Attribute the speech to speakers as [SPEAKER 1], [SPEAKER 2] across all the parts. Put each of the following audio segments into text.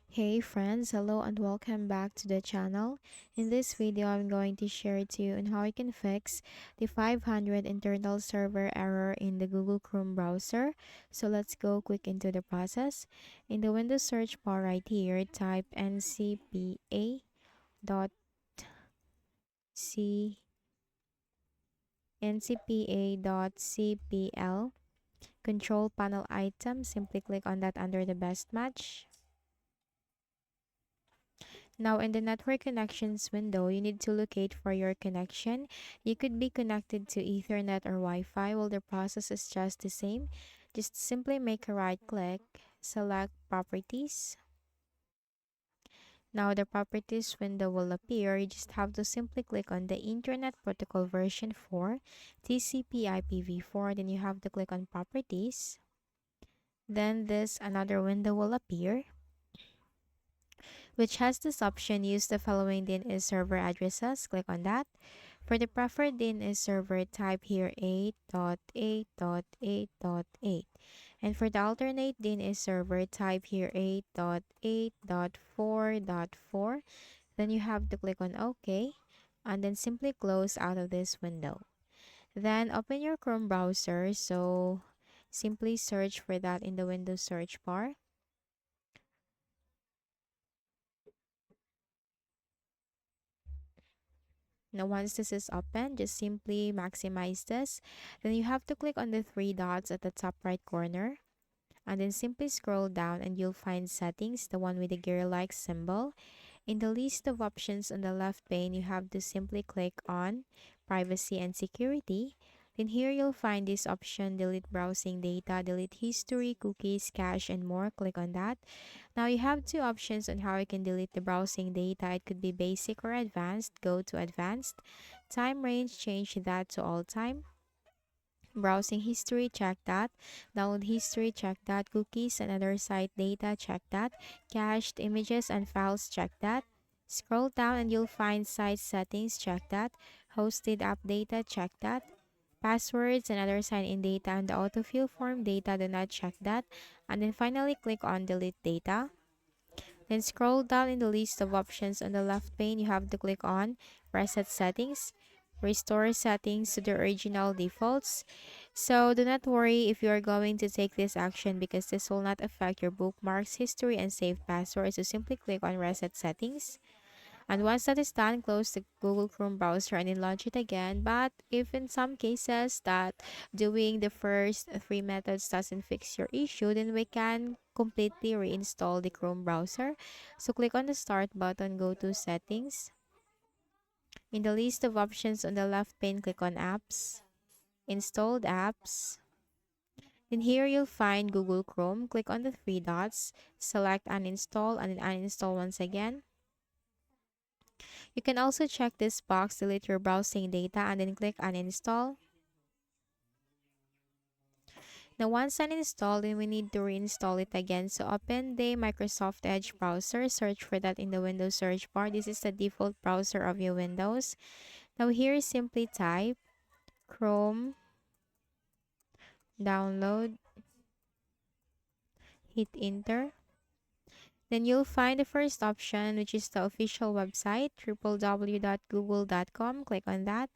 [SPEAKER 1] Hey friends, hello and welcome back to the channel. In this video, I'm going to share to you on how you can fix the 500 internal server error in the Google Chrome browser. So let's go quick into the process. In the Windows search bar right here, type ncpa.cpl control panel item. Simply click on that under the best match. Now in the network connections window, you need to locate for your connection. You could be connected to Ethernet or Wi-Fi. Well, the process is just the same. Just simply make a right click, select properties. Now the properties window will appear. You just have to simply click on the Internet Protocol version 4, TCP IPv4. Then you have to click on properties. Then this another window will appear, which has this option. Use the following DNS server addresses. Click on that. For the preferred DNS server, type here 8.8.8.8. And for the alternate DNS server, type here 8.8.4.4. Then you have to click on OK and then simply close out of this window. Then open your Chrome browser. So simply search for that in the Windows search bar. Now, once this is open, just simply maximize this. Then you have to click on the three dots at the top right corner. And then simply scroll down and you'll find settings, the one with the gear-like symbol. In the list of options on the left pane, you have to simply click on privacy and security. Then here you'll find this option, delete browsing data, delete history, cookies, cache, and more. Click on that. Now you have two options on how you can delete the browsing data. It could be basic or advanced. Go to advanced. Time range, change that to all time. Browsing history, check that. Download history, check that. Cookies and other site data, check that. Cached images and files, check that. Scroll down and you'll find site settings, check that. Hosted app data, check that. Passwords and other sign-in data and the autofill form data, do not check that. And then finally click on delete data. Then scroll down in the list of options on the left pane. You have to click on reset settings, restore settings to the original defaults. So do not worry if you are going to take this action because this will not affect your bookmarks, history, and saved passwords. So simply click on reset settings. And once that is done, close the Google Chrome browser and then launch it again. But if in some cases that doing the first three methods doesn't fix your issue, then we can completely reinstall the Chrome browser. So click on the start button, go to settings. In the list of options on the left pane, click on apps, installed apps. Then here you'll find Google Chrome. Click on the three dots, select uninstall and then uninstall once again. You can also check this box, delete your browsing data, and then click uninstall. Now once uninstalled, then we need to reinstall it again. So open the Microsoft Edge browser, search for that in the Windows search bar. This is the default browser of your Windows. Now here simply type Chrome, download, hit enter. Then you'll find the first option, which is the official website, www.google.com. Click on that.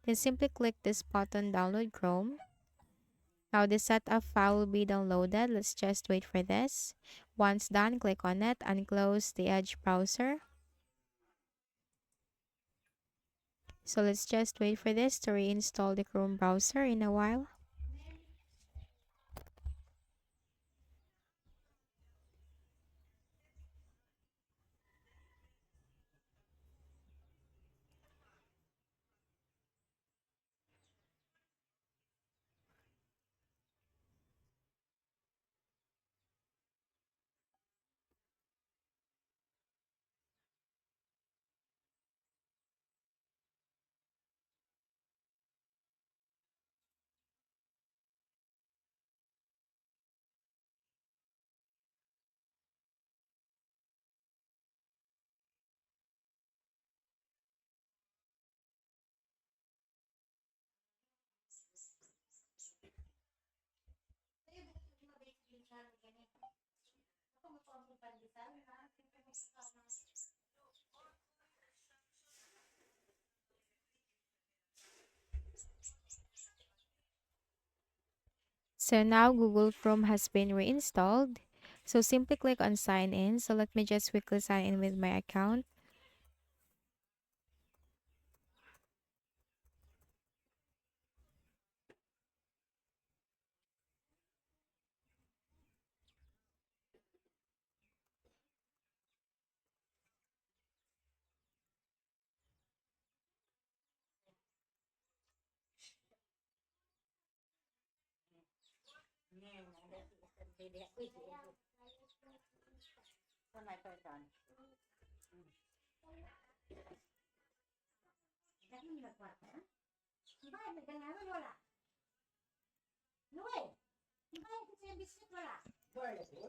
[SPEAKER 1] Then simply click this button, download Chrome. Now the setup file will be downloaded. Let's just wait for this. Once done, click on it and close the Edge browser. So let's just wait for this to reinstall the Chrome browser in a while. So now Google Chrome has been reinstalled. So simply click on sign in. So let me just quickly sign in with my account.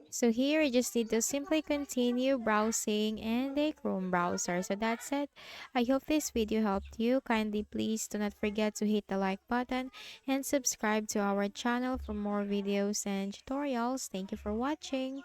[SPEAKER 1] So here you just need to simply continue browsing in the Chrome browser. So that's it. I hope this video helped you. Kindly please do not forget to hit the like button and subscribe to our channel for more videos and tutorials. Thank you for watching.